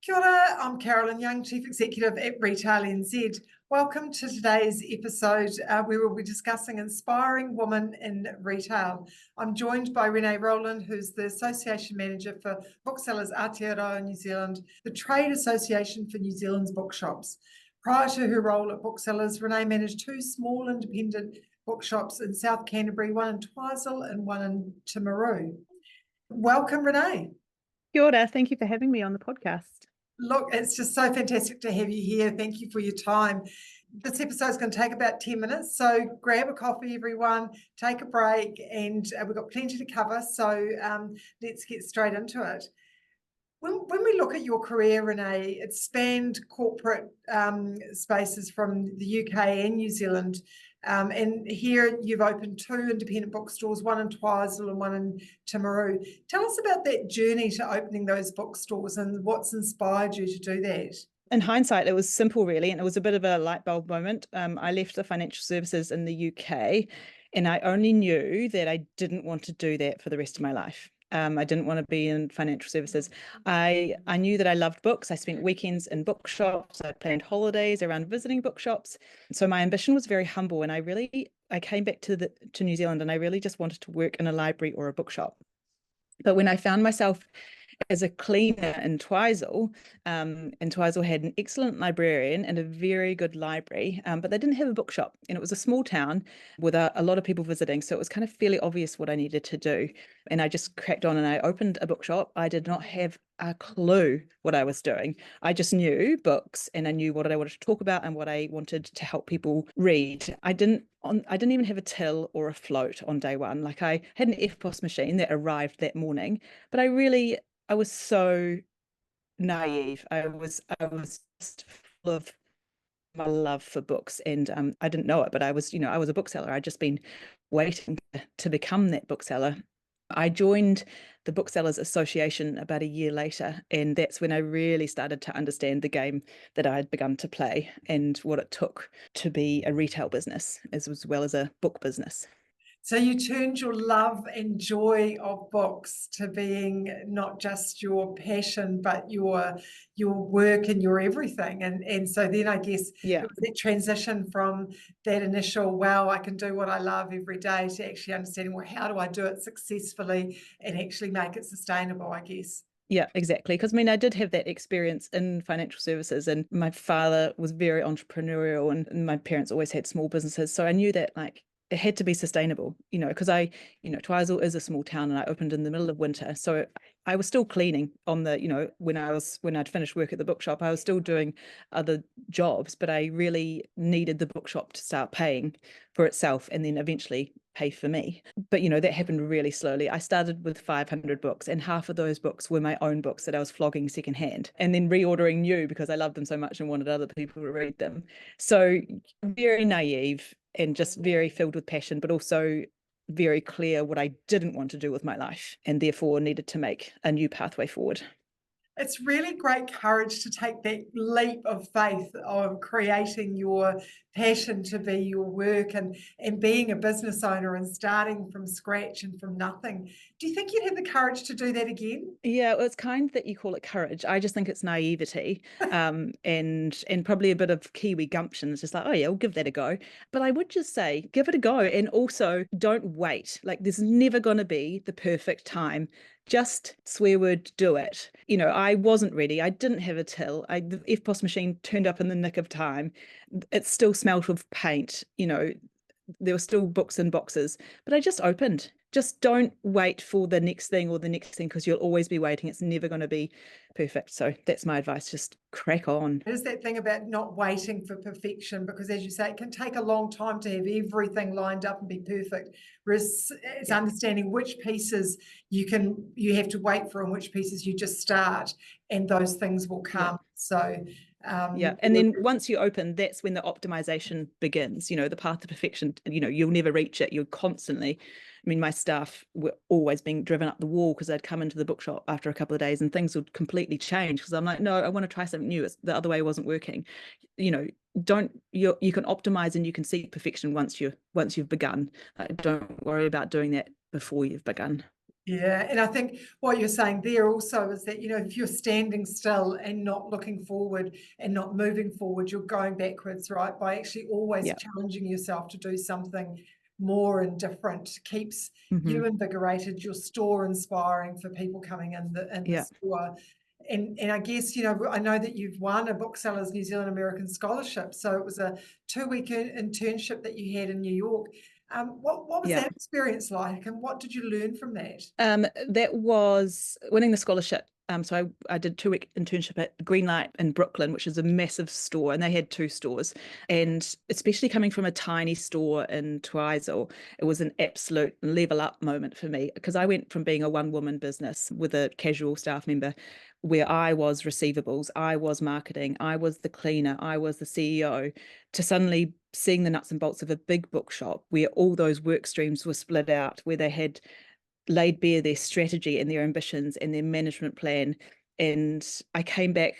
Kia ora, I'm Carolyn Young, Chief Executive at Retail NZ. Welcome to today's episode where we'll be discussing inspiring women in retail. I'm joined by Renee Rowland, who's the Association Manager for Booksellers Aotearoa, New Zealand, the Trade Association for New Zealand's bookshops. Prior to her role at Booksellers, Renee managed two small independent bookshops in South Canterbury, one in Twizel and one in Timaru. Welcome, Renee. Kia ora, thank you for having me on the podcast. Look, it's just so fantastic to have you here. Thank you for your time. This episode is going to take about 10 minutes, so grab a coffee, everyone, take a break, and we've got plenty to cover, so let's get straight into it. When we look at your career, Renee, it spanned corporate spaces from the UK and New Zealand. And here you've opened two independent bookstores, one in Twizel and one in Timaru. Tell us about that journey to opening those bookstores and what's inspired you to do that. In hindsight, it was simple, really, and it was a bit of a light bulb moment. I left the financial services in the UK, and I only knew that I didn't want to do that for the rest of my life. I didn't want to be in financial services. I knew that I loved books. I spent weekends in bookshops. I planned holidays around visiting bookshops. So my ambition was very humble, and I came back to New Zealand, and I really just wanted to work in a library or a bookshop. But when I found myself as a cleaner in Twizel, and Twizel had an excellent librarian and a very good library, but they didn't have a bookshop, and it was a small town with a lot of people visiting, so it was kind of fairly obvious what I needed to do. And I just cracked on and I opened a bookshop. I did not have a clue what I was doing. I just knew books, and I knew what I wanted to talk about and what I wanted to help people read. I didn't even have a till or a float on day one. Like, I had an EFTPOS machine that arrived that morning, but I was so naive. I was just full of my love for books, and I didn't know it, but I was a bookseller. I'd just been waiting to become that bookseller. I joined the Booksellers Association about a year later, and that's when I really started to understand the game that I had begun to play and what it took to be a retail business as well as a book business. So you turned your love and joy of books to being not just your passion, but your work and your everything. And so then I guess it was that transition from that initial, wow, I can do what I love every day, to actually understanding, well, how do I do it successfully and actually make it sustainable, I guess. Yeah, exactly. Because I did have that experience in financial services, and my father was very entrepreneurial, and my parents always had small businesses. So I knew that, like, it had to be sustainable, because Twizel is a small town, and I opened in the middle of winter. So I was still cleaning on the, when I'd finished work at the bookshop, I was still doing other jobs, but I really needed the bookshop to start paying for itself and then eventually pay for me. But, that happened really slowly. I started with 500 books, and half of those books were my own books that I was flogging secondhand and then reordering new because I loved them so much and wanted other people to read them. So very naive and just very filled with passion, but also very clear what I didn't want to do with my life, and therefore needed to make a new pathway forward. It's really great courage to take that leap of faith of creating your passion to be your work and being a business owner and starting from scratch and from nothing. Do you think you'd have the courage to do that again? Yeah, well, it's kind that you call it courage. I just think it's naivety, and probably a bit of Kiwi gumption. It's just like, oh yeah, we'll give that a go. But I would just say, give it a go, and also don't wait. Like, there's never going to be the perfect time. Just swear word, do it. I wasn't ready. I didn't have a till. The EFTPOS machine turned up in the nick of time. It still smelt of paint. There were still books in boxes, but I just opened. Just don't wait for the next thing or the next thing, because you'll always be waiting. It's never going to be perfect. So that's my advice. Just crack on. There's that thing about not waiting for perfection, because as you say, it can take a long time to have everything lined up and be perfect. Whereas it's understanding which pieces you have to wait for and which pieces you just start, and those things will come. So and then once you open, that's when the optimization begins. The path to perfection, you'll never reach it. You're constantly, my staff were always being driven up the wall because they'd come into the bookshop after a couple of days and things would completely change, because I'm like, no, I want to try something new. The other way wasn't working. You can optimize and you can seek perfection once you've begun. Don't worry about doing that before you've begun. Yeah, and I think what you're saying there also is that, you know, if you're standing still and not looking forward and not moving forward, you're going backwards, right? By actually always Yeah. challenging yourself to do something more and different keeps Hmm. you invigorated, your store inspiring for people coming in the Yeah. store. And I guess, you know, I know that you've won a Booksellers New Zealand American Scholarship. So it was a 2-week internship that you had in New York. What was Yeah. that experience like, and what did you learn from that? That was winning the scholarship. So I did 2-week internship at Greenlight in Brooklyn, which is a massive store, and they had 2 stores. And especially coming from a tiny store in Twizel, it was an absolute level up moment for me, because I went from being a one-woman business with a casual staff member, where I was receivables, I was marketing, I was the cleaner, I was the CEO, to suddenly seeing the nuts and bolts of a big bookshop where all those work streams were split out, where they had laid bare their strategy and their ambitions and their management plan. And I came back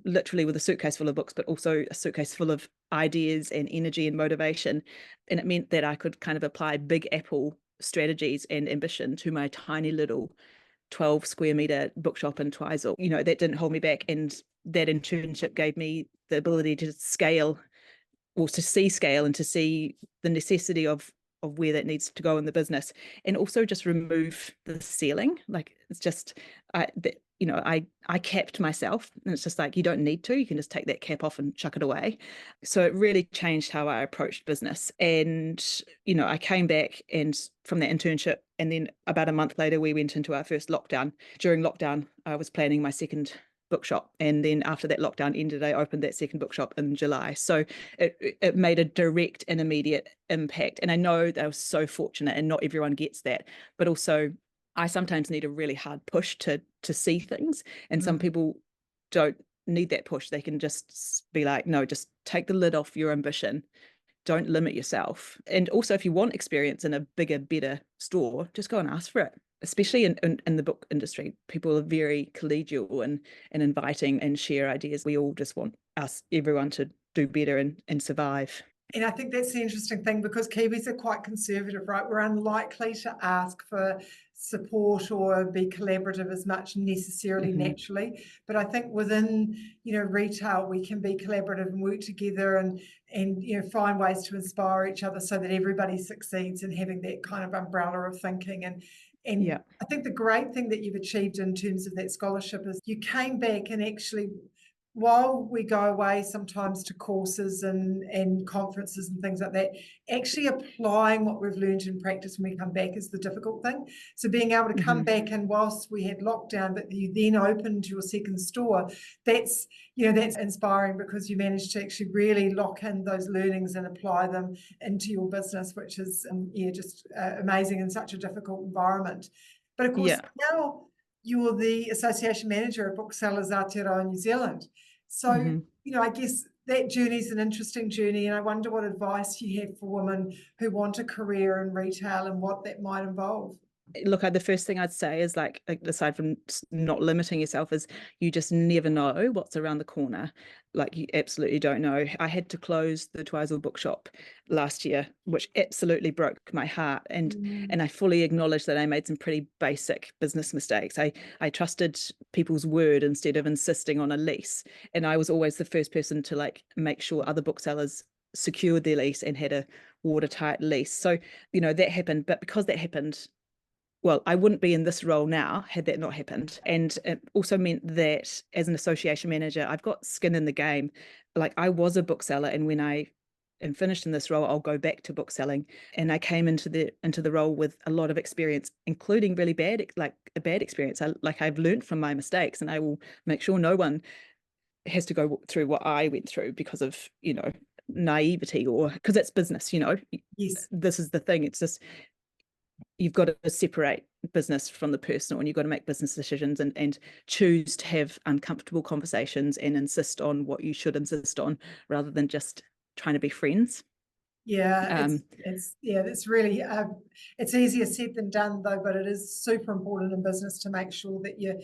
literally with a suitcase full of books, but also a suitcase full of ideas and energy and motivation. And it meant that I could kind of apply Big Apple strategies and ambition to my tiny little 12 square meter bookshop in Twizel. You know, that didn't hold me back. And that internship gave me the ability to scale, or to see scale, and to see the necessity of where that needs to go in the business, and also just remove the ceiling. Like, it's just, you know, I capped myself, and it's just like, you don't need to, you can just take that cap off and chuck it away. So it really changed how I approached business. And, you know, I came back and from that internship, and then about a month later, we went into our first lockdown. During lockdown, I was planning my second bookshop, and then after that lockdown ended, I opened that second bookshop in July. So it made a direct and immediate impact. And I know that I was so fortunate, and not everyone gets that, but also I sometimes need a really hard push to see things, and some people don't need that push. They can just be like, no, just take the lid off your ambition, don't limit yourself. And also, if you want experience in a bigger, better store, just go and ask for it. Especially in the book industry, people are very collegial and inviting and share ideas. We all just want everyone to do better and survive. And I think that's the interesting thing, because Kiwis are quite conservative, right? We're unlikely to ask for support or be collaborative as much necessarily naturally. But I think within, you know, retail, we can be collaborative and work together and you know, find ways to inspire each other so that everybody succeeds, and having that kind of umbrella of thinking. And Yeah. I think the great thing that you've achieved in terms of that scholarship is you came back and actually, while we go away sometimes to courses and conferences and things like that, actually applying what we've learned in practice when we come back is the difficult thing. So being able to come back, and whilst we had lockdown, but you then opened your second store, that's, you know, that's inspiring, because you managed to actually really lock in those learnings and apply them into your business, which is yeah, just amazing in such a difficult environment. But of course, now you're the association manager of Booksellers Aotearoa New Zealand. So, you know, I guess that journey is an interesting journey, and I wonder what advice you have for women who want a career in retail and what that might involve. Look, the first thing I'd say is, like, aside from not limiting yourself, is you just never know what's around the corner. Like, you absolutely don't know. I had to close the Twizel bookshop last year, which absolutely broke my heart. And I fully acknowledge that I made some pretty basic business mistakes. I trusted people's word instead of insisting on a lease. And I was always the first person to, like, make sure other booksellers secured their lease and had a watertight lease. So, you know, that happened. But because that happened, well, I wouldn't be in this role now had that not happened. And it also meant that as an association manager, I've got skin in the game. Like, I was a bookseller, and when I am finished in this role, I'll go back to bookselling. And I came into the role with a lot of experience, including really bad experience. I've learned from my mistakes, and I will make sure no one has to go through what I went through because of, you know, naivety, or because it's business, you know. Yes. This is the thing. It's just, you've got to separate business from the personal, and you've got to make business decisions and choose to have uncomfortable conversations and insist on what you should insist on, rather than just trying to be friends. Yeah, that's really it's easier said than done though, but it is super important in business to make sure that you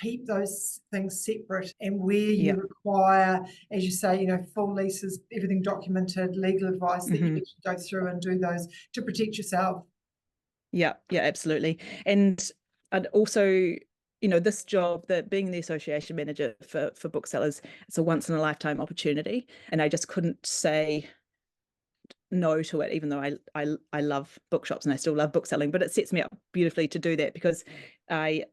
keep those things separate, and where you require, as you say, you know, full leases, everything documented, legal advice, that you go through and do those to protect yourself. Yeah, absolutely. And And also, this job, that being the association manager for Booksellers, it's a once in a lifetime opportunity, and I just couldn't say no to it, even though I love bookshops and I still love bookselling. But it sets me up beautifully to do that, because I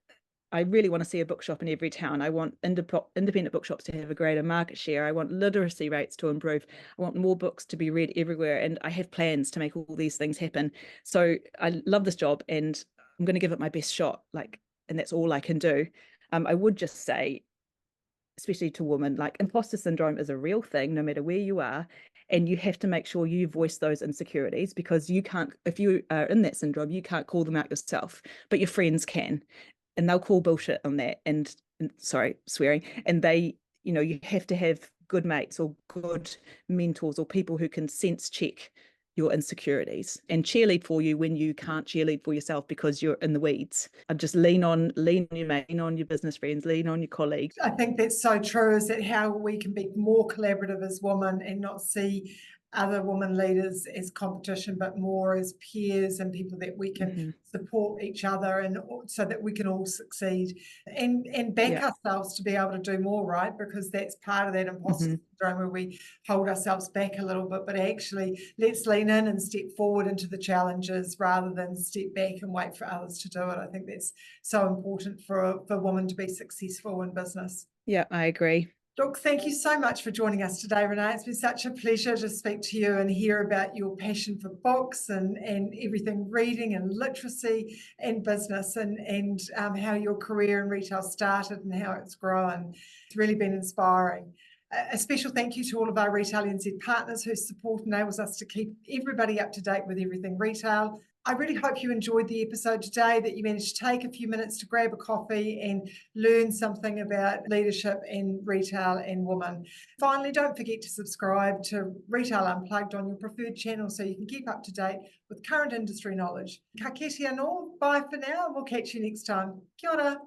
really want to see a bookshop in every town. I want independent bookshops to have a greater market share. I want literacy rates to improve. I want more books to be read everywhere. And I have plans to make all these things happen. So I love this job, and I'm going to give it my best shot. And that's all I can do. I would just say, especially to women, like, imposter syndrome is a real thing, no matter where you are. And you have to make sure you voice those insecurities, because you can't, if you are in that syndrome, you can't call them out yourself, but your friends can, and they'll call bullshit on that. And sorry, swearing. And you have to have good mates or good mentors or people who can sense check your insecurities and cheerlead for you when you can't cheerlead for yourself because you're in the weeds. And just lean on your mate, lean on your business friends, lean on your colleagues. I think that's so true, is that how we can be more collaborative as women and not see other women leaders as competition, but more as peers and people that we can support each other, and so that we can all succeed and back ourselves to be able to do more, right? Because that's part of that imposter syndrome, where we hold ourselves back a little bit, but actually let's lean in and step forward into the challenges rather than step back and wait for others to do it. I think that's so important for women to be successful in business. Yeah, I agree. Look, thank you so much for joining us today, Renee. It's been such a pleasure to speak to you and hear about your passion for books and everything reading and literacy and business, and how your career in retail started and how it's grown. It's really been inspiring. A special thank you to all of our Retail NZ partners whose support enables us to keep everybody up to date with everything retail. I really hope you enjoyed the episode today, that you managed to take a few minutes to grab a coffee and learn something about leadership in retail and women. Finally, don't forget to subscribe to Retail Unplugged on your preferred channel so you can keep up to date with current industry knowledge. Ka kite anō, bye for now, and we'll catch you next time. Kia ora.